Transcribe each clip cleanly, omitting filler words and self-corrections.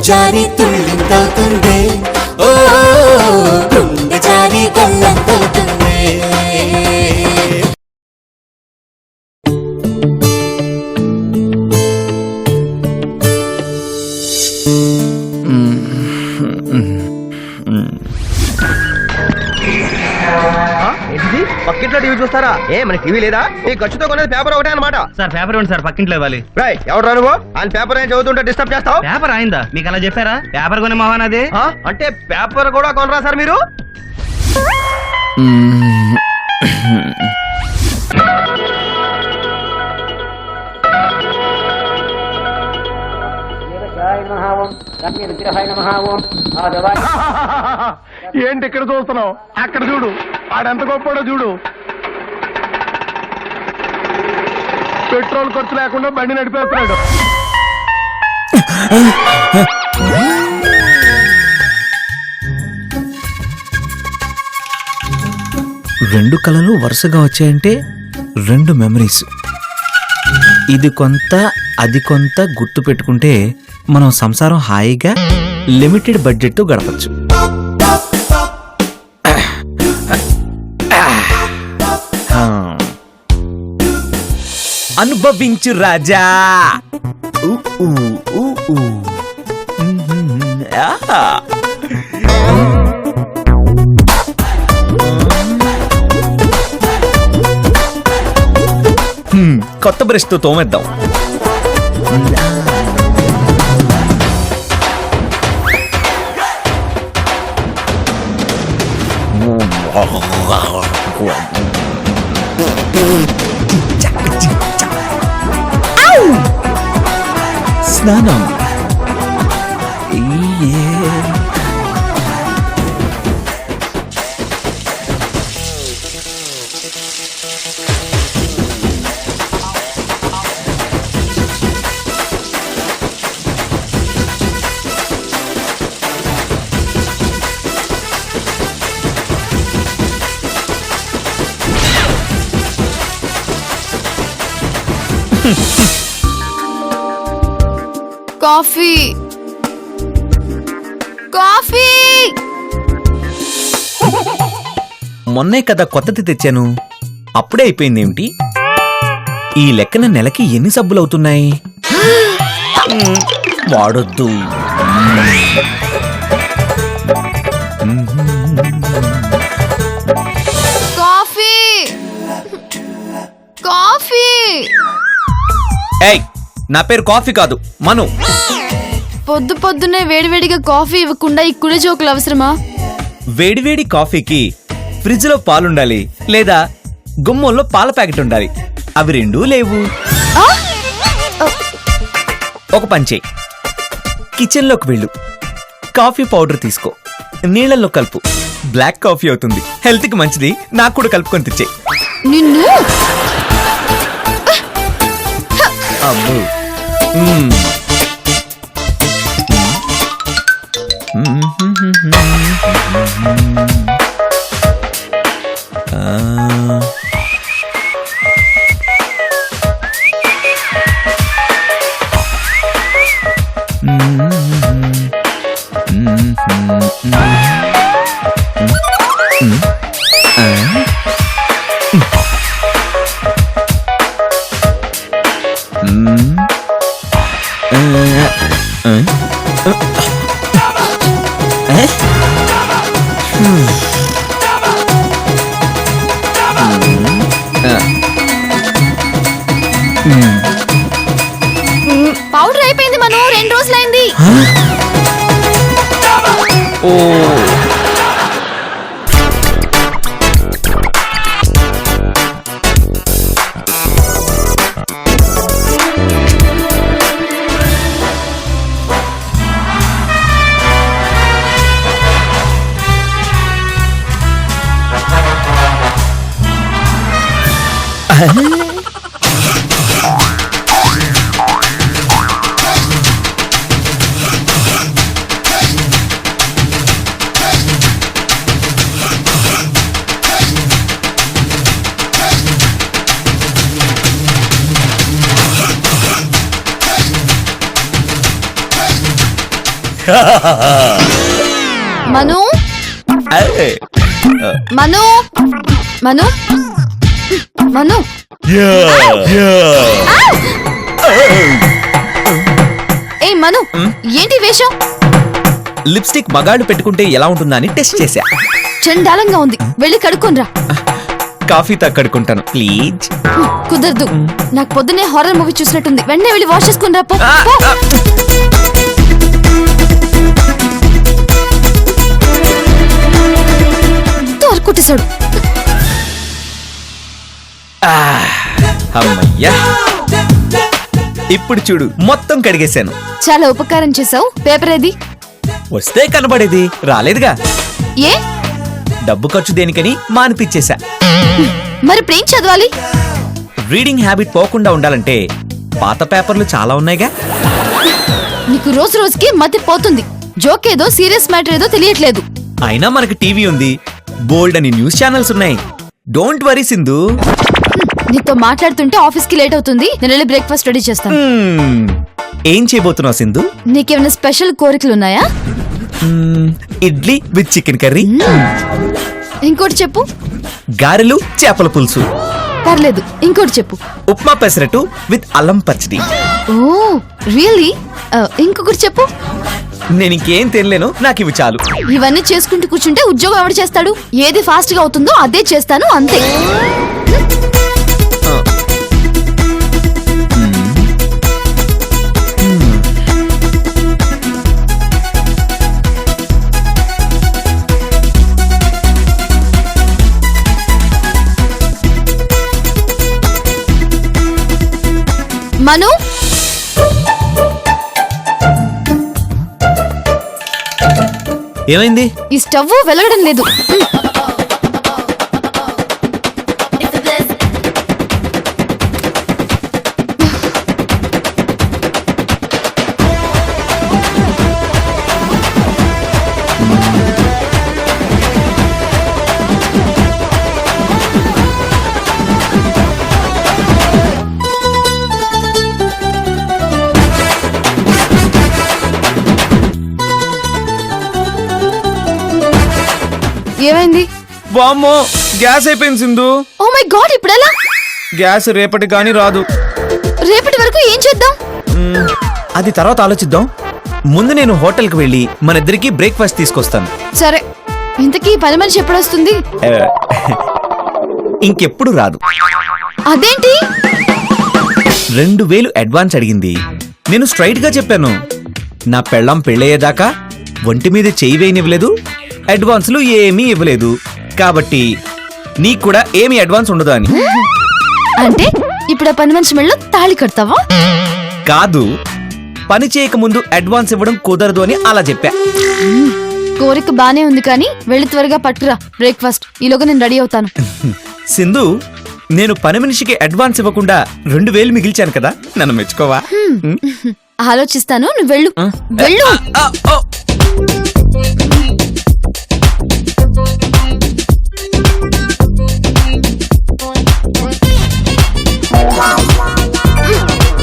జారి తుళ్ళింతవుతుంది, ఓ గుండె జారి గల్లంతవుతుంది. పక్కింట్లో టీవీ చూస్తారా? మన టీవీ లేదా? ఈ ఖర్చుతో కొనేది పేపర్ ఒకటే అనమాట. సార్ పేపర్ ఇవ్వండి సార్, పక్కింట్లో ఇవ్వాలి. రాయ్, ఎవరు నువ్వు? ఆయన పేపర్ ఏం చదువుతుంటే డిస్టర్బ్ చేస్తావు? పేపర్ అయిందా? మీకు అలా చెప్పారా? పేపర్ కొనే మహాన్ అది. అంటే పేపర్ కూడా కొనరా సార్ మీరు? ఏంటి ఇక్కడ చూస్తున్నావు? అక్కడ చూడు, ఆడెంత గొప్పడో చూడు. పెట్రోల్ ఖర్చు లేకుండా బండి నడిపేస్తున్నాడు. రెండు కళలు వరుసగా వచ్చాయంటే రెండు మెమరీస్. ఇది కొంత అది కొంత గుర్తు పెట్టుకుంటే మనం సంసారం హాయిగా లిమిటెడ్ బడ్జెట్ గడపచ్చు. అనుభవించు రాజా. కొత్త బ్రష్ తో తోమేద్దాం. స్నానం. Coffee coffee. మొన్నే కదా కొత్తది తెచ్చాను, అప్పుడే అయిపోయిందేమిటి? ఈ లెక్కన నెలకి ఎన్ని సబ్బులు అవుతున్నాయి? వాడొద్దు. Coffee coffee. ఏయ్, నా పేరు కాఫీ కాదు, మను. పొద్దు పొద్దునే వేడివేడిగా కాఫీ ఇవ్వకుండా ఈ కుడి జోకులు అవసరమా? వేడివేడి కాఫీకి ఫ్రిడ్జ్ లో పాలుండాలి, లేదా గుమ్మంలో పాల ప్యాకెట్ ఉండాలి. అవి రెండూ లేవు. ఒక పని చేయి, కిచెన్ లోకి వెళ్ళు, కాఫీ పౌడర్ తీసుకో, నీళ్లలో కలుపు, బ్లాక్ కాఫీ అవుతుంది. హెల్త్ కి మంచిది. నాకు కూడా కలుపుకొని తెచ్చేయి. నిన్ను అబ్బో. పౌడర్ అయిపోయింది మను, 2 రోజులైంది. ఓ మను ఏ, మను మను మను ఏ మను ఏంటి వేషం? లిప్స్టిక్ మగాళ్ళు పెట్టుకుంటే ఎలా ఉంటుందా అని టెస్ట్ చేశా. చండాలంగా ఉంది, వెళ్ళి కడుక్కోనరా. కాఫీతో కడుక్కుంటాను ప్లీజ్. కుదరదు, నాకు పొద్దునే హారర్ మూవీ చూసినట్టుంది. వెంటనే వెళ్ళి వాష్ చేసుకుని రా. పో, పో. తోలు కుట్టేశాడు. అమ్మయ్యా, ఇప్పుడు చూడు మొత్తం కడిగేశాను. చాలా ఉపకారం చేసావు. పేపర్ ఏది? వస్తే కనబడేది, రాలేదుగా. ఏ డబ్బు ఖర్చు దేనికని మానిపించేశా. మరి ఇప్పుడేం చదవాలి? రీడింగ్ హ్యాబిట్ పోకుండా ఉండాలంటే పాత పేపర్లు చాలా ఉన్నాయిగా. నీకు రోజు రోజుకి మతి పోతుంది. జోక్ ఏదో సీరియస్ మ్యాటర్ ఏదో తెలియట్లేదు. అయినా మనకి టీవీ ఉంది, బోల్డ్ అని న్యూస్ ఛానల్స్ ఉన్నాయి. Don't worry Sindhu. నీతో మాట్లాడుతుంటే ఆఫీస్ కి లేట్ అవుతుంది. నేను వెళ్ళి బ్రేక్ఫాస్ట్ రెడీ చేస్తాను. ఏం చేయబోతున్నావు సింధు? నీకేమైనా స్పెషల్ కోరికలు ఉన్నాయా? ఇడ్లీ విత్ చికెన్ కర్రీ, ఇంకోటి చెప్పు. గారెలు చేపల పులుసు, పర్లేదు ఇంకోటి చెప్పు. ఉప్మా పెసరట్టు విత్ అల్లం పచ్చడి. Oh really? ఇంకొకటి చెప్పు. నేను ఇంకేం తినలేను, నాకు ఇవి చాలు. ఇవన్నీ చేసుకుంటూ కూర్చుంటే ఉద్యోగం ఎవడు చేస్తాడు? ఏది ఫాస్ట్ గా అవుతుందో అదే చేస్తాను, అంతే. మను, ఏమైంది? ఈ స్టవ్ వెలగడం లేదు. ఏమైంది? వామ్మో, గ్యాస్ అయిపోయింది సింధు. ఓ మై గాడ్, ఇప్పుడు ఎలా? గ్యాస్ రేపటి గాని రాదు. రేపటి వరకు ఏం చేద్దాం? అది తర్వాత ఆలోచిద్దాం. ముందు నేను హోటల్కి వెళ్ళి మన ఇద్దరికి బ్రేక్ఫాస్ట్ తీసుకొస్తాను. సరే, ఇంతకీ పని మనిషి ఎప్పుడు వస్తుంది? ఇంకెప్పుడు రాదు. అదేంటి? 2000 అడ్వాన్స్ అడిగింది. నేను స్ట్రైట్ గా చెప్పాను, నా పెళ్ళం పెళ్ళయ్యేదాకా ఒంటి మీద చెయ్యి వేయనివ్వలేదు, అడ్వాన్స్లు ఏమీ ఇవ్వలేదు, కాబట్టి నీకు కూడా ఏమీ అడ్వాన్స్ ఉండదు అని. అంటే ఇప్పుడు ఆ పని మనిషి మెళ్ళలో తాళి కడతావా? కాదు, పని చేయక ముందు అడ్వాన్స్ ఇవ్వడం కుదరదు అని అలా చెప్పా. కోరిక బానే ఉంది కానీ వెళ్ళి త్వరగా పట్టుకురా బ్రేక్ఫాస్ట్. ఈలోగా నేను రెడీ అవుతాను. సింధు, నేను పని మనిషికి అడ్వాన్స్ ఇవ్వకుండా 2000 మిగిల్చాను కదా, నన్ను మెచ్చుకోవా? ఆలోచిస్తాను, నువ్వు వెళ్ళు. వెళ్ళు.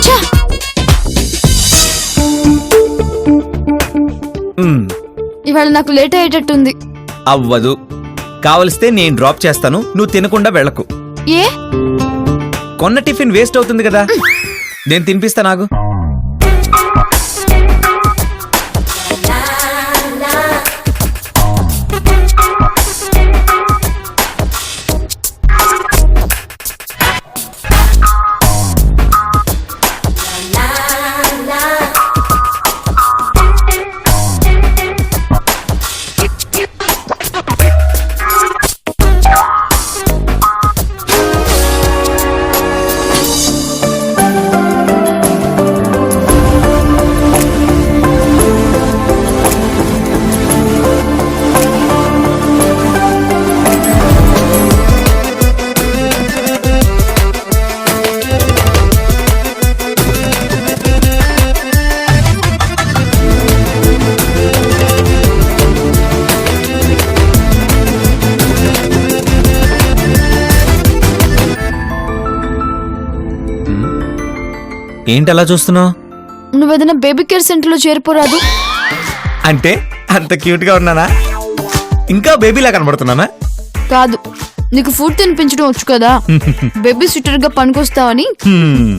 ఛ! ఇవాళ నాకు లేట్ అయ్యేటట్టుంది. అవ్వదు, కావలిస్తే నేను డ్రాప్ చేస్తాను, నువ్వు తినకుండా వెళ్ళకు. ఏ? కొన్న టిఫిన్ వేస్ట్ అవుతుంది కదా, నేను తినిపిస్తా. నాకు ఏంటి అలా చూస్తున్నావు? నువ్వేదైనా బేబీ కేర్ సెంటర్ లో చేరిపోరాదు? అంటే అంత క్యూట్ గా ఉన్నానా? ఇంకా బేబీలా కనబడుతున్నానా? కాదు, నీకు ఫుడ్ తినిపించడం వచ్చు కదా, బేబీ సిట్టర్ గా పనికొస్తావని. హ్మ్.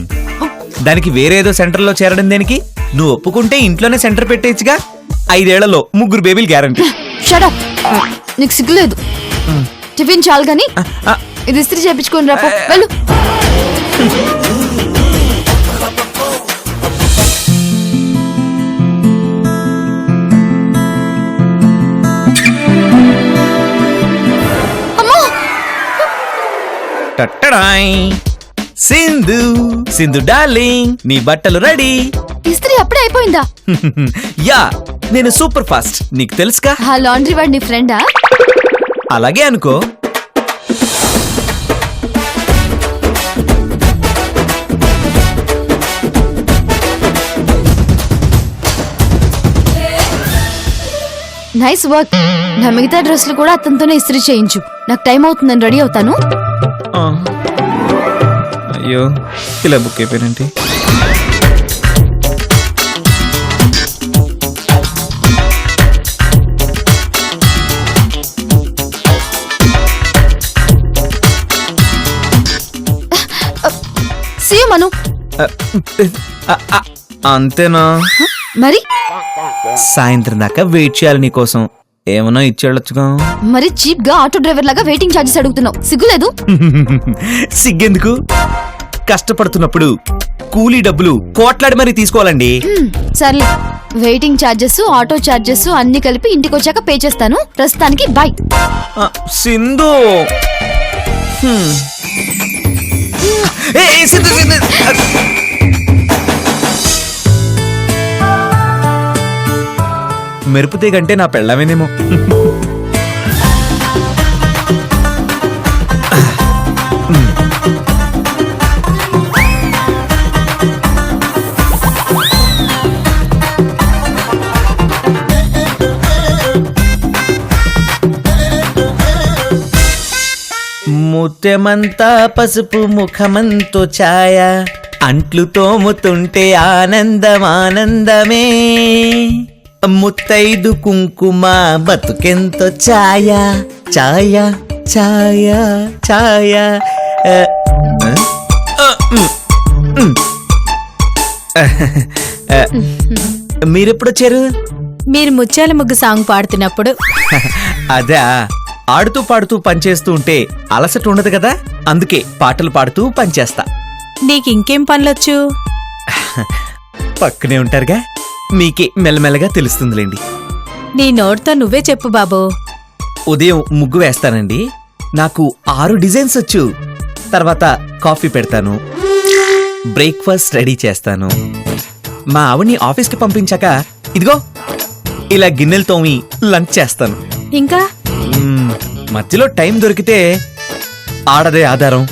దానికి వేరేదో సెంటర్లో చేరడం దేనికి? నువ్వు ఒప్పుకుంటే ఇంట్లోనే సెంటర్ పెట్టేయచ్చుగా. 5 ఏళ్లలో 3 బేబీలు గ్యారంటీ. షడప్, నీకు సిగ్గులేదు. టిఫిన్ చాలు గాని ఇది ఇస్త్రీ చేపించుకొని రాపో, వెళ్ళు. టట్టడాయ్. సింధు సింధు డార్లింగ్, నీ బట్టలు రెడీ. ఇస్త్రీ అప్పుడే అయిపోయిందా? యా, నేను సూపర్ ఫాస్ట్, నీకు తెలుసుగా. ఆ లాండ్రీ వాడు నీ ఫ్రెండా? అలాగే అనుకో. Nice work. నా మిగతా డ్రెస్లు కూడా అతనితోనే ఇస్త్రీ చేయించు. నాకు టైం అవుతుందని రెడీ అవుతాను. ఆ. అయ్యో, ఇలా బుక్ అయిపోయినంటే. సీ మను. అంతేనా? మరి సాయంత్రం దాకా వెయిట్ చేయాలి నీకోసం. ఏమన్నా ఇచ్చేళ్ళొచ్చుగా. మరి చీప్ గా ఆటో డ్రైవర్ లాగా వెయిటింగ్ ఛార్జెస్ అడుగుతున్నావు, సిగ్గులేదు? సిగ్గెందుకు? కష్టపడుతున్నప్పుడు కూలీ డబ్బులు కోట్లాడి మరీ తీసుకోవాలండి. సర్లే, వెయిటింగ్ ఛార్జెస్, ఆటో ఛార్జెస్ అన్ని కలిపి ఇంటికి వచ్చాక పే చేస్తాను. ప్రస్తుతానికి బాయ్. సింధు. సింధు సింధు. మెరుపు తీగంటే నా పెళ్ళమేనేమో. ముత్యమంతా పసుపు, ముఖమంతో ఛాయ, అంట్లు తోముతుంటే ఆనందం ఆనందమే, ముత్తైదు కుంకుమ బతుకెంతో ఛాయ ఛాయ ఛాయ ఛాయ. మీరెప్పుడొచ్చారు? మీరు ముత్యాల ముగ్గు సాంగ్ పాడుతున్నప్పుడు. అదా, ఆడుతూ పాడుతూ పనిచేస్తూ ఉంటే అలసట ఉండదు కదా, అందుకే పాటలు పాడుతూ పనిచేస్తా. నీకు ఇంకేం పనులొచ్చు? పక్కనే ఉంటారుగా, మీకే మెల్లమెల్లగా తెలుస్తుందిలేండి. నీ నోటితో నువ్వే చెప్పు బాబు. ఉదయం ముగ్గు వేస్తానండి. నాకు 6 డిజైన్స్ వచ్చు. తర్వాత కాఫీ పెడతాను, బ్రేక్ఫాస్ట్ రెడీ చేస్తాను. మా ఆవిడ్ని ఆఫీస్కి పంపించాక ఇదిగో ఇలా గిన్నెలు తోమి లంచ్ చేస్తాను. ఇంకా మధ్యలో టైం దొరికితే ఆడదే ఆధారం,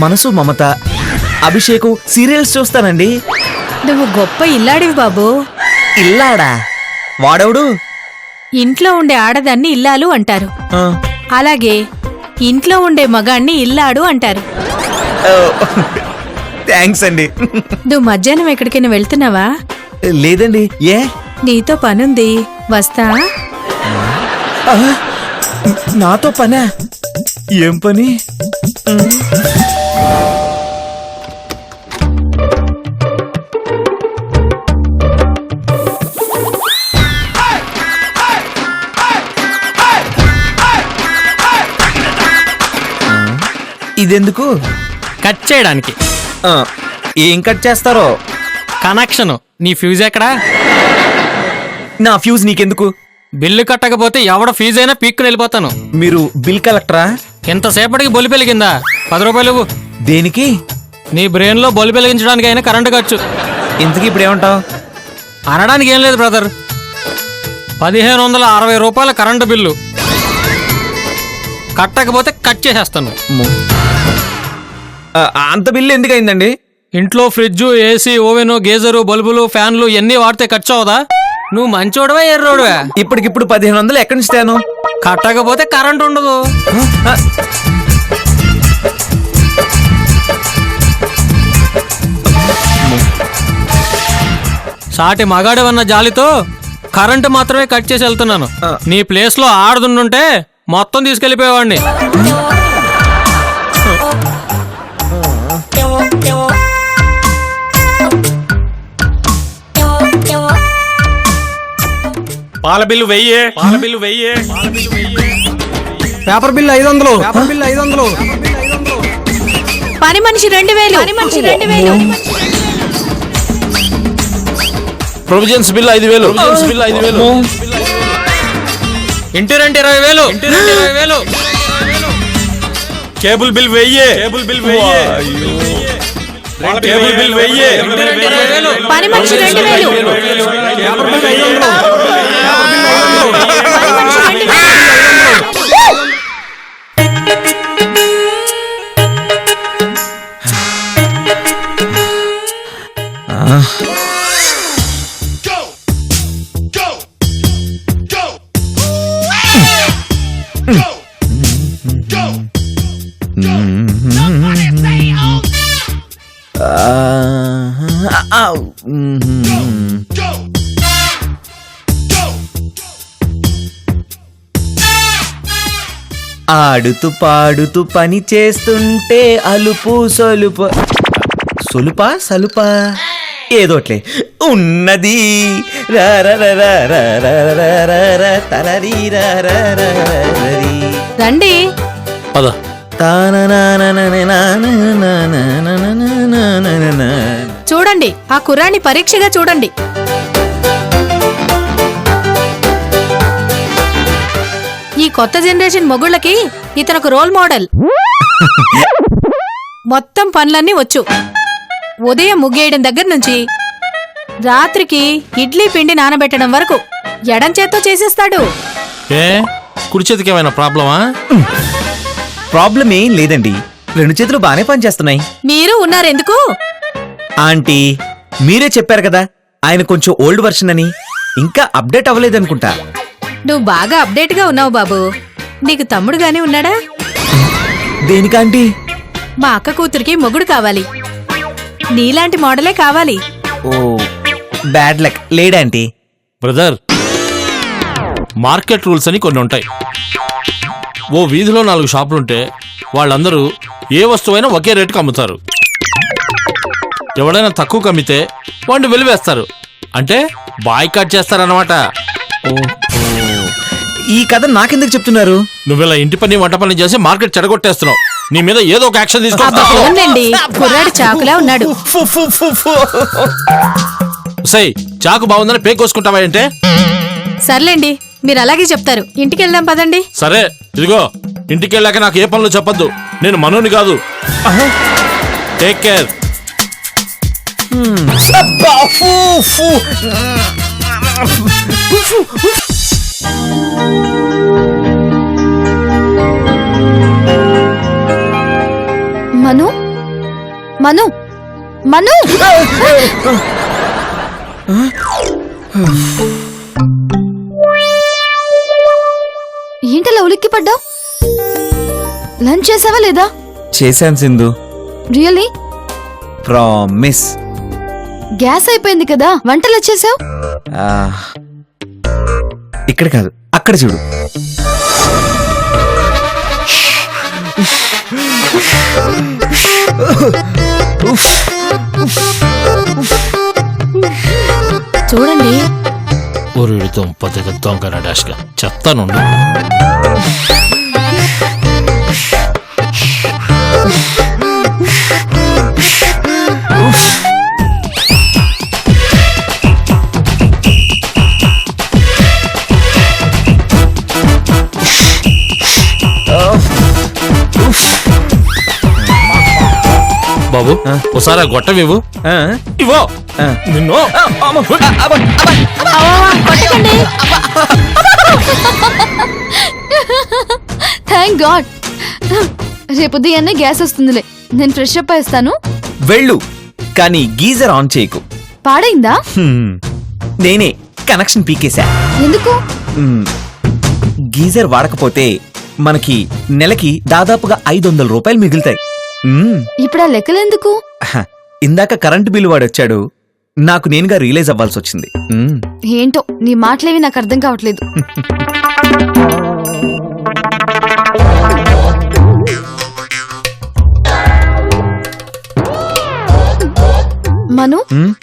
మనసు మమత, అభిషేకం సీరియల్స్ చూస్తానండి. నువ్వు గొప్ప ఇల్లాడివి బాబు. ఇల్లాడా? వాడవుడు? ఇంట్లో ఉండే ఆడదాన్ని ఇల్లాలు అంటారు. అలాగే ఇంట్లో ఉండే మగాణ్ణి ఇల్లాడు అంటారు. థ్యాంక్స్ అండి. నువ్వు మధ్యాహ్నం ఎక్కడికైనా వెళ్తున్నావా? లేదండి. ఏ? నీతో పనుంది, వస్తా. నాతో పనా? ఏం పని? ఇదెందుకు? కట్ చేయడానికి. ఏం కట్ చేస్తారో? కనెక్షన్. నీ ఫ్యూజ్ ఎక్కడా? నా ఫ్యూజ్ నీకెందుకు? బిల్లు కట్టకపోతే ఎవడ ఫీజు అయినా పీక్కుని వెళ్ళిపోతాను. మీరు బిల్ కలెక్టరా? ఎంతసేపటికి బొలి పెలిగిందా? 10 రూపాయలు. దేనికి? నీ బ్రెయిన్ లో బొలి వెలిగించడానికి అయినా కరెంటు ఖర్చు. ఇంతకీ ఇప్పుడు ఏమంటావు? అనడానికి ఏం లేదు బ్రదర్. 1560 రూపాయల కరెంటు బిల్లు. కట్టకపోతే కట్ చేసేస్తాను. అంత బిల్లు ఎందుకయిందండి? ఇంట్లో ఫ్రిడ్జ్, ఏసీ, ఓవెన్, గేజరు, బల్బులు, ఫ్యాన్లు ఎన్ని వాడితే ఖర్చు అవదా? నువ్వు మంచోడవా ఎర్రోడువా? ఇప్పటికిప్పుడు 1500 ఎక్కడి నుంచి తేను? కట్టకపోతే కరెంట్ ఉండదు. సాటి మగాడవన్న జాలితో కరెంటు మాత్రమే కట్ చేసి వెళ్తున్నాను. నీ ప్లేస్ లో ఆడుతుంటే మొత్తం తీసుకెళ్లిపోయేవాడిని. పాల బిల్లు 1000. Paper bill 500. పని మనిషి 2000. Provisions bill 5000. ఇంటి రెంట్ 20,000. Cable bill 1000. పని మనిషి 2000. ఆడుతూ పాడుతూ పని చేస్తుంటే అలుపు సలుపా ఏదోట్లే ఉన్నది రండి. పద. చూడండి, ఆ కుర్రాన్ని పరీక్షగా చూడండి. ఈ కొత్త జనరేషన్ మొగుళ్ళకి ఇతనొక రోల్ మోడల్. మొత్తం పనులన్నీ వచ్చు. ఉదయం ముగ్గేయడం దగ్గర నుంచి రాత్రికి ఇడ్లీ పిండి నానబెట్టడం వరకు ఎడం చేత్తో చేసేస్తాడు. కుడి చేతికి ఏమైనా ప్రాబ్లమా? ప్రాబ్లం ఏం లేదండి, 2 చేతులు బానే పనిచేస్తున్నాయి. మీరు ఉన్నారెందుకు? ఆంటీ మీరే చెప్పారు కదా ఆయన కొంచెం ఓల్డ్ వర్షన్ అని, ఇంకా అప్డేట్ అవ్వలేదనుకుంటా. నువ్వు బాగా అప్డేట్ గా ఉన్నావు బాబు. నీకు తమ్ముడు గానీ ఉన్నాడా? దేనికాంటీ? మా అక్క కూతురికి మొగుడు కావాలి. నీలాంటి మోడలే కావాలి. ఓ బ్యాడ్ లక్ లేడాంటీ. బ్రదర్, మార్కెట్ రూల్స్ అని కొన్ని ఉంటాయి. ఓ వీధిలో 4 షాపులుంటే వాళ్ళందరూ ఏ వస్తువైనా ఒకే రేటుకి అమ్ముతారు. ఎవడైనా తక్కువ అమ్మితే వాడిని వెలివేస్తారు. అంటే బాయ్కాట్ చేస్తారన్నమాట. ఈ కథ నాకెందుకు చెప్తున్నారు? నువ్విలా ఇంటి పని వంట పని చేసి మార్కెట్ చెడగొట్టేస్తున్నావు. నీ మీద ఏదో ఒక యాక్షన్ తీసుకో. అవునండి, కుర్రాడు చాకులా ఉన్నాడు. సై చాకు బాగుందని పేకోసుకుంటావా అంటే? సర్లేండి, మీరు అలాగే చెప్తారు. ఇంటికి వెళ్దాం పదండి. సరే, ఇదిగో ఇంటికి వెళ్ళాక నాకు ఏ పనులు చెప్పొద్దు. నేను మనోని కాదు. Take care. మను మను మను ఏంటలా ఉలిక్కి పడ్డావు? లంచ్ చేసావా లేదా? చేశాను సింధు. రియల్లీ? ప్రామిస్. గ్యాస్ అయిపోయింది కదా, వంటలు చేసావు? ఇక్కడ కాదు, అక్కడ చూడు. చూడండి. ఊరితో పద్దెగ దొంగ డాష్గా చెప్తాను. బాబు, ఒకసారి గొట్టం ఇవ్వు. ఇవ్వో నిన్ను. కొట్టకండి. Thank God. రేపు ఉదయాన్నే గ్యాస్ వస్తుందిలే. నేను ఫ్రెష్ అప్ అయిస్తాను. వెళ్ళు, కానీ గీజర్ ఆన్ చేయకు. పాడైందా? నేనే కనెక్షన్ పీకేశా. ఎందుకు? గీజర్ వాడకపోతే మనకి నెలకి దాదాపుగా 500 రూపాయలు మిగులుతాయి. ఇప్పుడు ఆ లెక్కలెందుకు? ఇందాక కరెంటు బిల్లు వాడొచ్చాడు, నాకు నేనుగా రియలైజ్ అవ్వాల్సి వచ్చింది. ఏంటో నీ మాటలేవి నాకు అర్థం కావట్లేదు. మను,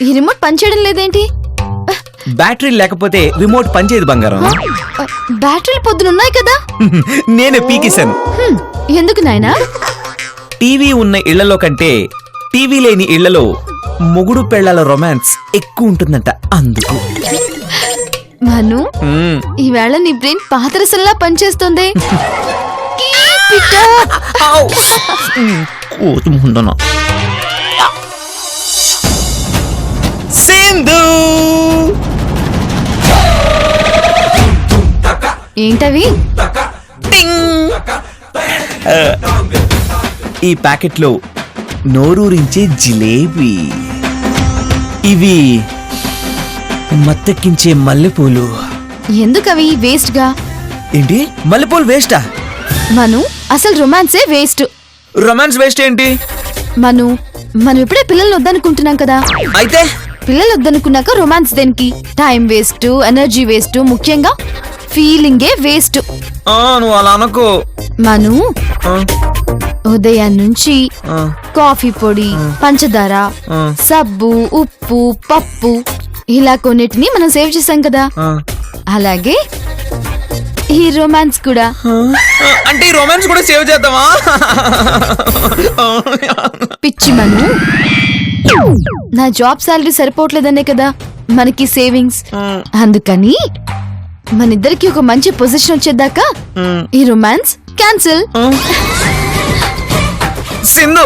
ఈ రిమోట్ పనిచేయడం లేదేంటి? బ్యాటరీ లేకపోతే రిమోట్ పనిచేయదు బంగారం. బ్యాటరీలు పొద్దునున్నాయి కదా. నేనే పీకేశాను. ఎందుకు నాయనా? టీవీ ఉన్న ఇళ్లలో కంటే టీవీ లేని ఇళ్లలో మొగుడు పెళ్లాల రొమాన్స్ ఎక్కువ ఉంటుందంట, అందుకు. మను, ఈవేళ నీ బ్రెయిన్ పాతరసల్లా పనిచేస్తుంది. సింధు, ఏంటవి? ఈ ప్యాకెట్లో నోరూరించే జిలేబీ. ఇవి మత్తెక్కించే మల్లెపూలు. ఎందుకవి వేస్ట్ గా? ఏంటి, మల్లెపూలు వేస్టా? మను, అసలు రొమాన్సే వేస్ట్. రొమాన్స్ వేస్ట్ ఏంటి? మను, మనం ఇప్పుడే పిల్లలు వద్దనుకుంటున్నాం కదా. అయితే పిల్లలు వద్దనుకున్నాక రొమాన్స్ దేనికి? టైం వేస్ట్, ఎనర్జీ వేస్ట్, ముఖ్యంగా ఫీలింగే వేస్ట్. నువ్వు అలా అనుకో. మను, ఉదయం నుంచి కాఫీ పొడి, పంచదార, సబ్బు, ఉప్పు, పప్పు ఇలా కొన్నిటిని మనం సేవ్ చేసాం కదా. అలాగే ఈ రొమాన్స్ కూడా. అంటే ఈ రొమాన్స్ కూడా సేవ్ చేద్దామా? పిచ్చి మను, నా జాబ్ సాలరీ సరిపోవట్లేదనే కదా మనకి సేవింగ్స్. అందుకని మనిద్దరికి ఒక మంచి పొజిషన్ వచ్చేదాకా ఈ రొమాన్స్ క్యాన్సిల్. సింధు,